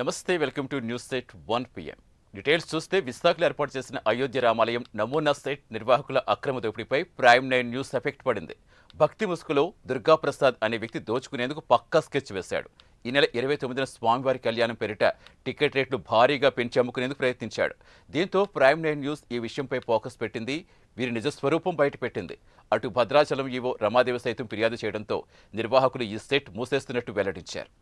నమస్తే welcome to news set 1 PM. Details చూస్తే విశాఖలో ఏర్పాటు చేసిన అయోధ్య రామాలయం నమూనా సెట్ నిర్వాహకుల అక్రమ దోపిడీపై ప్రైమ్ 9 న్యూస్ ఎఫెక్ట్ పడింది. భక్తి ముసుగులో దుర్గాప్రసాద్ అనే వ్యక్తి దోచుకునేందుకు పక్కా స్కెచ్ వేశాడు. ఈ నెల 29న స్వామివారి కళ్యాణం పేరిట టికెట్ రేట్లు భారీగా పెంచి అమ్ముకునేందుకు ప్రయత్నించాడు. దీంతో ప్రైమ్ 9 న్యూస్ ఈ విషయంపై ఫోకస్ పెట్టింది. వీరి నిజ స్వరూపం బయటపెట్టింది. అటు భద్రాచలం ఈవో రమాదేవి సైతం ఫిర్యాదు చేయడంతో నిర్వాహకులు ఈ సెట్ మూసేస్తున్నట్టు వెల్లడించారు.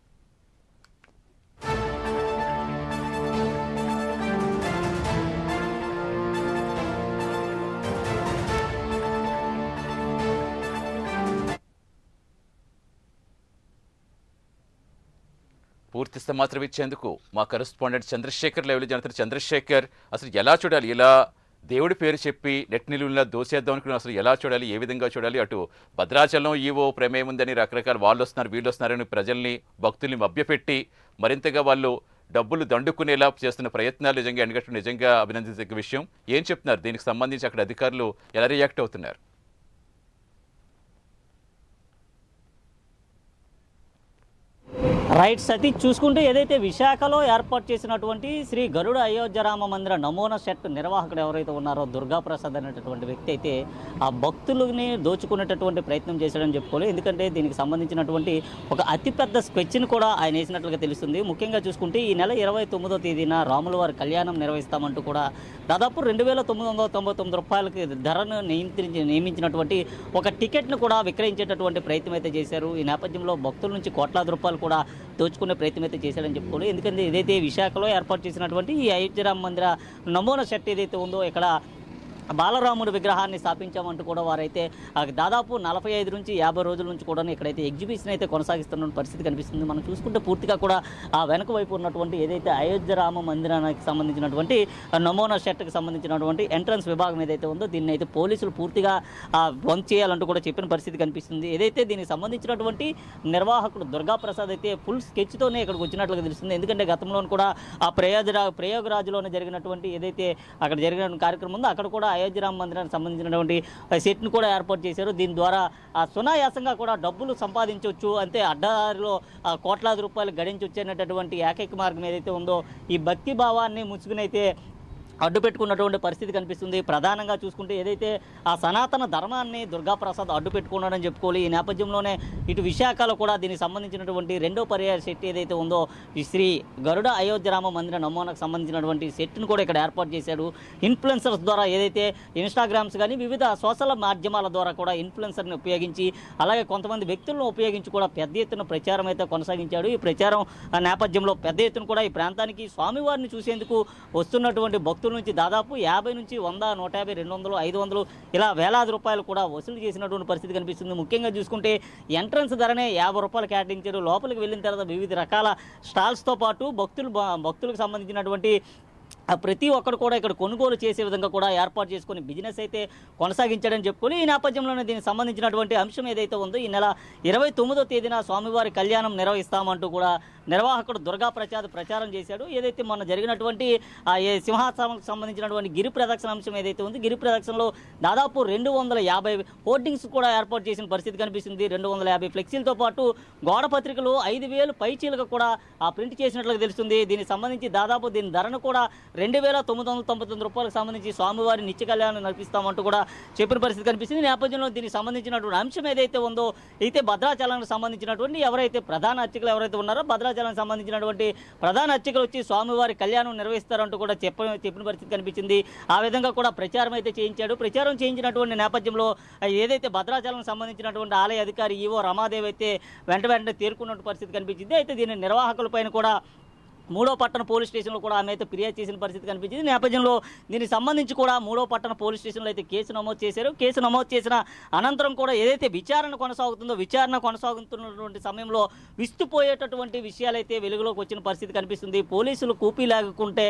పూర్తి సమాచారం ఇచ్చేందుకు మా కరెస్పాండెంట్ చంద్రశేఖర్ లైవ్లో జనత చంద్రశేఖర్, అసలు ఎలా చూడాలి? ఇలా దేవుడి పేరు చెప్పి నెట్ నిలువులా దోసేద్దాం అనుకుని అసలు ఎలా చూడాలి, ఏ విధంగా చూడాలి? అటు భద్రాచలం ఈవో ప్రమేయం ఉందని రకరకాల వాళ్ళు వస్తున్నారు, వీళ్ళు వస్తున్నారని ప్రజల్ని భక్తుల్ని మభ్యపెట్టి మరింతగా వాళ్ళు డబ్బులు దండుకునేలా చేస్తున్న ప్రయత్నాలు నిజంగా ఎండగట్టు నిజంగా అభినందించదగ్గ విషయం. ఏం చెప్తున్నారు? దీనికి సంబంధించి అక్కడ అధికారులు ఎలా రియాక్ట్ అవుతున్నారు? రైట్ సతీష్, చూసుకుంటే ఏదైతే విశాఖలో ఏర్పాటు చేసినటువంటి శ్రీ గరుడ అయోధ్య రామ మందిర నమూనా సెట్ నిర్వాహకుడు ఎవరైతే ఉన్నారో దుర్గాప్రసాద్ అనేటటువంటి వ్యక్తి అయితే ఆ భక్తులని దోచుకునేటటువంటి ప్రయత్నం చేశాడని చెప్పుకోవాలి. ఎందుకంటే దీనికి సంబంధించినటువంటి ఒక అతిపెద్ద స్కెచ్ని కూడా ఆయన వేసినట్లుగా తెలుస్తుంది. ముఖ్యంగా చూసుకుంటే ఈ నెల 29వ తేదీన రాముల వారి కళ్యాణం నిర్వహిస్తామంటూ కూడా దాదాపు 2,999 రూపాయలకి ధరను నియమించినటువంటి ఒక టికెట్ను కూడా విక్రయించేటటువంటి ప్రయత్నం అయితే చేశారు. ఈ నేపథ్యంలో భక్తుల నుంచి కోట్లాది రూపాయలు కూడా దోచుకునే ప్రయత్నం అయితే చేశాడని చెప్పుకోవాలి. ఎందుకంటే ఏదైతే విశాఖలో ఏర్పాటు చేసినటువంటి ఈ అయోధ్య రామ మందిర నమూనా సెట్ ఏదైతే ఉందో ఇక్కడ బాలరాముడి విగ్రహాన్ని స్థాపించామంటూ కూడా వారైతే దాదాపు 45 నుంచి 50 రోజుల నుంచి కూడా ఇక్కడైతే ఎగ్జిబిషన్ అయితే కొనసాగిస్తున్న పరిస్థితి కనిపిస్తుంది. మనం చూసుకుంటే పూర్తిగా కూడా ఆ వెనక వైపు ఉన్నటువంటి ఏదైతే అయోధ్య రామ మందిరానికి సంబంధించినటువంటి నమూనా సెట్కి సంబంధించినటువంటి ఎంట్రన్స్ విభాగం ఏదైతే ఉందో దీన్ని అయితే పోలీసులు పూర్తిగా బంద్ చేయాలంటూ కూడా చెప్పిన పరిస్థితి కనిపిస్తుంది. ఏదైతే దీనికి సంబంధించినటువంటి నిర్వాహకుడు దుర్గాప్రసాద్ అయితే ఫుల్ స్కెచ్తోనే ఇక్కడికి వచ్చినట్లుగా తెలుస్తుంది. ఎందుకంటే గతంలో కూడా ఆ ప్రయోగరాజులోనే జరిగినటువంటి ఏదైతే అక్కడ జరిగిన కార్యక్రమం ఉందో అక్కడ కూడా అయోధ్య రామ మందిరానికి సంబంధించినటువంటి సెట్ను కూడా ఏర్పాటు చేశారు. దీని ద్వారా సునాయాసంగా కూడా డబ్బులు సంపాదించవచ్చు, అంతే అడ్డదారిలో కోట్లాది రూపాయలు గడించవచ్చు అనేటటువంటి ఏకైక మార్గం ఏదైతే ఉందో ఈ భక్తి భావాన్ని ముసుగునైతే అడ్డు పెట్టుకున్నటువంటి పరిస్థితి కనిపిస్తుంది. ప్రధానంగా చూసుకుంటే ఏదైతే ఆ సనాతన ధర్మాన్ని దుర్గాప్రసాద్ అడ్డు పెట్టుకున్నాడని చెప్పుకోవాలి. ఈ నేపథ్యంలోనే ఇటు విశాఖలో కూడా దీనికి సంబంధించినటువంటి రెండో పర్యాయ సెట్ ఏదైతే ఉందో ఈ శ్రీ గరుడ అయోధ్య రామ మందిర నమూనాకు సంబంధించినటువంటి సెట్ను కూడా ఇక్కడ ఏర్పాటు చేశాడు. ఇన్ఫ్లుయెన్సర్స్ ద్వారా ఏదైతే ఇన్స్టాగ్రామ్స్ కానీ వివిధ సోషల్ మాధ్యమాల ద్వారా కూడా ఇన్ఫ్లుయెన్సర్ని ఉపయోగించి అలాగే కొంతమంది వ్యక్తులను ఉపయోగించి కూడా పెద్ద ఎత్తున ప్రచారం అయితే కొనసాగించాడు. ఈ ప్రచారం నేపథ్యంలో పెద్ద ఎత్తున కూడా ఈ ప్రాంతానికి స్వామివారిని చూసేందుకు వస్తున్నటువంటి భక్తులు నుంచి దాదాపు 50 నుంచి 100, 150, 200, 500 ఇలా వేలాది రూపాయలు కూడా వసూలు చేసినటువంటి పరిస్థితి కనిపిస్తుంది. ముఖ్యంగా చూసుకుంటే ఎంట్రన్స్ ధరనే 50 రూపాయలు కేటాయించారు. లోపలికి వెళ్ళిన తర్వాత వివిధ రకాల స్టాల్స్తో పాటు భక్తులకు సంబంధించినటువంటి ప్రతి ఒక్కరు కూడా ఇక్కడ కొనుగోలు చేసే విధంగా కూడా ఏర్పాటు చేసుకుని బిజినెస్ అయితే కొనసాగించాడని చెప్పుకొని ఈ నేపథ్యంలోనే దీనికి సంబంధించినటువంటి అంశం ఏదైతే ఉందో ఈ నెల 29వ తేదీన స్వామివారి కళ్యాణం నిర్వహిస్తామంటూ కూడా నిర్వాహకుడు దుర్గాప్రసాద్ ప్రచారం చేశాడు. ఏదైతే మొన్న జరిగినటువంటి సింహాసనానికి సంబంధించినటువంటి గిరి ప్రదక్షిణ అంశం ఏదైతే ఉంది గిరి ప్రదక్షిణలో దాదాపు 250 హోర్డింగ్స్ కూడా ఏర్పాటు చేసిన పరిస్థితి కనిపిస్తుంది. 250 ఫ్లెక్సీలతో పాటు గోడ పత్రికలు 5,000 పైచీలుగా కూడా ప్రింట్ చేసినట్లుగా తెలుస్తుంది. దీనికి సంబంధించి దాదాపు దీని ధరను కూడా 2,999 రూపాయలకు సంబంధించి స్వామివారి నిత్య కళ్యాణం నడిపిస్తామంటూ కూడా చెప్పిన పరిస్థితి కనిపిస్తుంది. నేపథ్యంలో దీనికి సంబంధించినటువంటి అంశం ఏదైతే ఉందో అయితే భద్రాచలానికి సంబంధించినటువంటి ఎవరైతే ప్రధాన అర్చకులు ఎవరైతే ఉన్నారో భద్రాచలానికి సంబంధించినటువంటి ప్రధాన అర్చకులు వచ్చి స్వామివారి కళ్యాణం నిర్వహిస్తారంటూ కూడా చెప్పిన పరిస్థితి కనిపించింది. ఆ విధంగా కూడా ప్రచారం అయితే చేయించాడు. ప్రచారం చేయించినటువంటి నేపథ్యంలో ఏదైతే భద్రాచలం సంబంధించినటువంటి ఆలయ అధికారి ఈవో రమాదేవి అయితే వెంటనే తేరుకున్న పరిస్థితి కనిపించింది. అయితే దీని నిర్వాహకులపైన కూడా 3వ పట్టణ పోలీస్ స్టేషన్లో కూడా ఆమె అయితే ఫిర్యాదు చేసిన పరిస్థితి కనిపించింది. నేపథ్యంలో దీనికి సంబంధించి కూడా 3వ పట్టణ పోలీస్ స్టేషన్లో అయితే కేసు నమోదు చేశారు. కేసు నమోదు చేసిన అనంతరం కూడా ఏదైతే విచారణ కొనసాగుతున్నటువంటి సమయంలో విస్తుపోయేటటువంటి విషయాలైతే వెలుగులోకి వచ్చిన పరిస్థితి కనిపిస్తుంది. పోలీసులు కూపీ లాగుకుంటే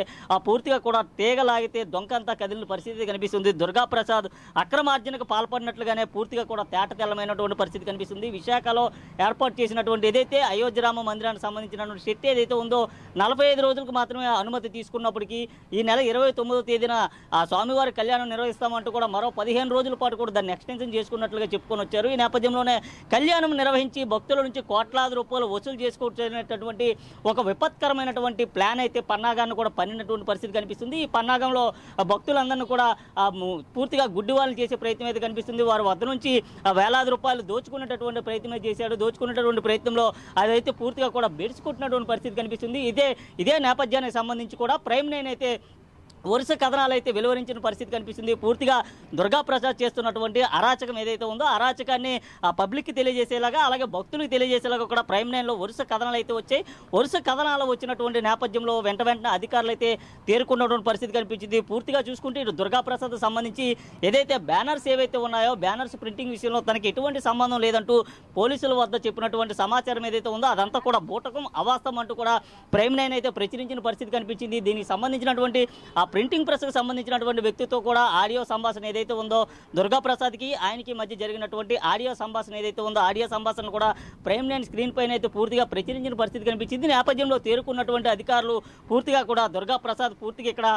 పూర్తిగా కూడా తీగ లాగితే దొంకంతా కదిలిన పరిస్థితి కనిపిస్తుంది. దుర్గాప్రసాద్ అక్రమార్జనకు పాల్పడినట్లుగానే పూర్తిగా కూడా తేటతెల్లమైనటువంటి పరిస్థితి కనిపిస్తుంది. విశాఖలో ఏర్పాటు చేసినటువంటి ఏదైతే అయోధ్య రామ మందిరానికి సంబంధించినటువంటి సెట్ ఏదైతే ఉందో 45 రోజులకు మాత్రమే అనుమతి తీసుకున్నప్పటికీ ఈ నెల 29వ తేదీన ఆ స్వామివారి కళ్యాణం నిర్వహిస్తామంటూ కూడా మరో 15 రోజుల పాటు కూడా దాన్ని ఎక్స్టెన్షన్ చేసుకున్నట్లుగా చెప్పుకొని వచ్చారు. ఈ నేపథ్యంలోనే కళ్యాణం నిర్వహించి భక్తుల నుంచి కోట్లాది రూపాయలు వసూలు చేసుకోవచ్చనేటటువంటి ఒక విపత్కరమైనటువంటి ప్లాన్ అయితే పన్నాగాన్ని కూడా పన్నినటువంటి పరిస్థితి కనిపిస్తుంది. ఈ పన్నాగంలో భక్తులందరినీ కూడా పూర్తిగా గుడ్డివాళ్ళు చేసే ప్రయత్నం అయితే కనిపిస్తుంది. వారి వద్ద నుంచి వేలాది రూపాయలు దోచుకునేటటువంటి ప్రయత్నం చేశాడు. దోచుకునేటటువంటి ప్రయత్నంలో అదైతే పూర్తిగా కూడా బెడిచుకుంటున్నటువంటి పరిస్థితి కనిపిస్తుంది. ఇదే నేపథ్యానికి సంబంధించి కూడా ప్రైమ్ 9 అయితే వరుస కథనాలు అయితే వెలువరించిన పరిస్థితి కనిపిస్తుంది. పూర్తిగా దుర్గాప్రసాద్ చేస్తున్నటువంటి అరాచకం ఏదైతే ఉందో అరాచకాన్ని పబ్లిక్కి తెలియజేసేలాగా అలాగే భక్తులకు తెలియజేసేలాగా కూడా ప్రైమ్ 9లో వరుస కథనాలు అయితే వచ్చాయి. వరుస కథనాలు వచ్చినటువంటి నేపథ్యంలో వెంటనే అధికారులు అయితే తేరుకున్నటువంటి పరిస్థితి కనిపించింది. పూర్తిగా చూసుకుంటే ఇటు దుర్గాప్రసాద్ సంబంధించి ఏదైతే బ్యానర్స్ ఏవైతే ఉన్నాయో బ్యానర్స్ ప్రింటింగ్ విషయంలో తనకి ఎటువంటి సంబంధం లేదంటూ పోలీసుల వద్ద చెప్పినటువంటి సమాచారం ఏదైతే ఉందో అదంతా కూడా బూటకం అవాస్తవం అంటూ కూడా ప్రైమ్ 9 అయితే ప్రచురించిన పరిస్థితి కనిపించింది. దీనికి సంబంధించినటువంటి ప్రింటింగ్ ప్రెస్కి సంబంధించినటువంటి వ్యక్తితో కూడా ఆడియో సంభాషణ ఏదైతే ఉందో దుర్గాప్రసాద్కి ఆయనకి మధ్య జరిగినటువంటి ఆడియో సంభాషణ ఏదైతే ఉందో ఆడియో సంభాషణ కూడా ప్రైమ్ 9 స్క్రీన్ పైన అయితే పూర్తిగా ప్రచురించిన పరిస్థితి కనిపించింది. నేపథ్యంలో తేరుకున్నటువంటి అధికారులు పూర్తిగా కూడా దుర్గాప్రసాద్ పూర్తిగా ఇక్కడ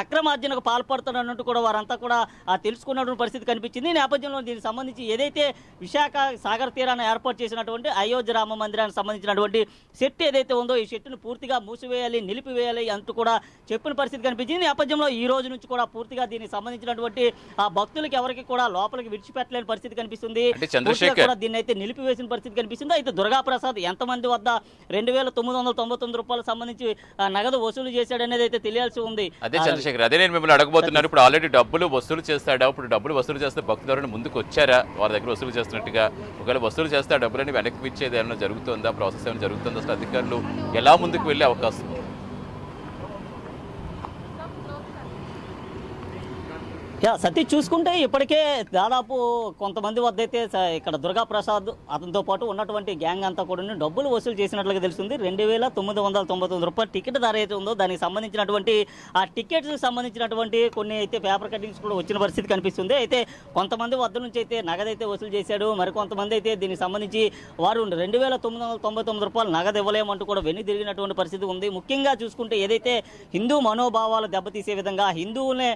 అక్రమార్జనకు పాల్పడుతున్నట్టు కూడా వారంతా కూడా తెలుసుకున్నటువంటి పరిస్థితి కనిపించింది. ఈ నేపథ్యంలో దీనికి సంబంధించి ఏదైతే విశాఖ సాగర్ తీరాన్ని ఏర్పాటు చేసినటువంటి అయోధ్య రామ మందిరానికి సంబంధించినటువంటి సెట్ ఏదైతే ఉందో ఈ సెట్ను పూర్తిగా మూసివేయాలి నిలిపివేయాలి అంటూ కూడా చెప్పిన పరిస్థితి కనిపించింది. ఈ నేపథ్యంలో ఈ రోజు నుంచి కూడా పూర్తిగా దీనికి సంబంధించినటువంటి ఆ భక్తులకి ఎవరికి కూడా లోపలికి విడిచిపెట్టలేని పరిస్థితి కనిపిస్తుంది. కూడా దీన్ని అయితే నిలిపివేసిన పరిస్థితి కనిపిస్తుంది. అయితే దుర్గాప్రసాద్ ఎంతమంది వద్ద 2,999 రూపాయలకు సంబంధించి నగదు వసూలు చేశాడనేది అయితే తెలియాల్సి ఉంది. అదే నేను మిమ్మల్ని అడగబోతున్నాను. ఇప్పుడు ఆల్రెడీ డబ్బులు వసూలు చేస్తాడా? ఇప్పుడు డబ్బులు వసూలు చేస్తే భక్తులు ముందుకు వచ్చారా వారి దగ్గర వసూలు చేస్తున్నట్టుగా? ఒకవేళ వసూలు చేస్తే ఆ డబ్బులని వెనక్కి ఇచ్చేది ఏమైనా జరుగుతుందా? ప్రాసెస్ ఏమైనా జరుగుతుందా? అసలు అధికారులు ఎలా ముందుకు వెళ్ళే అవకాశం? సతీష్ చూసుకుంటే ఇప్పటికే దాదాపు కొంతమంది వద్ద అయితే ఇక్కడ దుర్గాప్రసాద్ అతనితో పాటు ఉన్నటువంటి గ్యాంగ్ అంతా కూడా డబ్బులు వసూలు చేసినట్లుగా తెలుస్తుంది. 2,999 రూపాయలు టికెట్ ధర అయితే ఉందో దానికి సంబంధించినటువంటి ఆ టికెట్స్కి సంబంధించినటువంటి కొన్ని అయితే పేపర్ కటింగ్స్ కూడా వచ్చిన పరిస్థితి కనిపిస్తుంది. అయితే కొంతమంది వద్ద నుంచి అయితే నగదైతే వసూలు చేశాడు. మరికొంతమంది అయితే దీనికి సంబంధించి వారు 2,999 రూపాయలు నగదు ఇవ్వలేమంటూ కూడా వెన్ను తిరిగినటువంటి పరిస్థితి ఉంది. ముఖ్యంగా చూసుకుంటే ఏదైతే హిందూ మనోభావాలు దెబ్బతీసే విధంగా హిందువులనే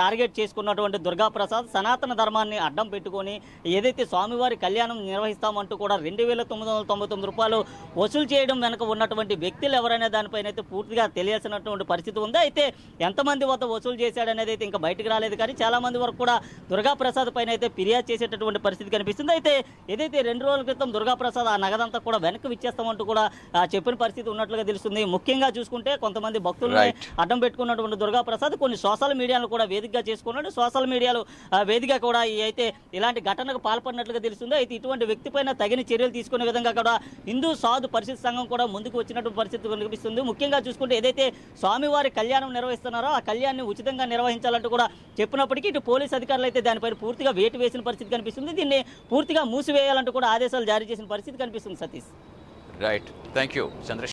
టార్గెట్ చేసుకున్న దుర్గాప్రసాద్ సనాతన ధర్మాన్ని అడ్డం పెట్టుకొని ఏదైతే స్వామివారి కళ్యాణం నిర్వహిస్తామంటూ కూడా 2,999 రూపాయలు వసూలు చేయడం వెనక ఉన్నటువంటి వ్యక్తులు ఎవరైనా దానిపైన అయితే పూర్తిగా తెలియాల్సినటువంటి పరిస్థితి ఉంది. అయితే ఎంతమంది వద్ద వసూలు చేశాడనేది అయితే ఇంకా బయటకు రాలేదు. కానీ చాలా మంది వరకు కూడా దుర్గాప్రసాద్ పైన అయితే ఫిర్యాదు చేసేటటువంటి పరిస్థితి కనిపిస్తుంది. అయితే ఏదైతే 2 రోజుల క్రితం దుర్గాప్రసాద్ ఆ నగదంతా కూడా వెనక్కి ఇచ్చేస్తామంటూ కూడా చెప్పిన పరిస్థితి ఉన్నట్లుగా తెలుస్తుంది. ముఖ్యంగా చూసుకుంటే కొంతమంది భక్తులని అడ్డం పెట్టుకున్నటువంటి దుర్గాప్రసాద్ కొన్ని సోషల్ మీడియాను కూడా వేదికగా చేసుకున్నాడు. సోషల్ మీడియాలో వేదిక కూడా అయితే ఇలాంటి ఘటనకు పాల్పడినట్లుగా తెలుస్తుంది. అయితే ఇటువంటి వ్యక్తి పైన తగిన చర్యలు తీసుకునే విధంగా కూడా హిందూ సాధు పరిషత్ సంఘం కూడా ముందుకు వచ్చినటువంటి పరిస్థితి కనిపిస్తుంది. ముఖ్యంగా చూసుకుంటే ఏదైతే స్వామివారి కళ్యాణం నిర్వహిస్తున్నారో ఆ కళ్యాణాన్ని ఉచితంగా నిర్వహించాలంటూ కూడా చెప్పినప్పటికీ ఇటు పోలీస్ అధికారులు అయితే దానిపైన పూర్తిగా వేటు వేసిన పరిస్థితి కనిపిస్తుంది. దీన్ని పూర్తిగా మూసివేయాలంటూ కూడా ఆదేశాలు జారీ చేసిన పరిస్థితి కనిపిస్తుంది. Satish right, thank you Chandrasekhar.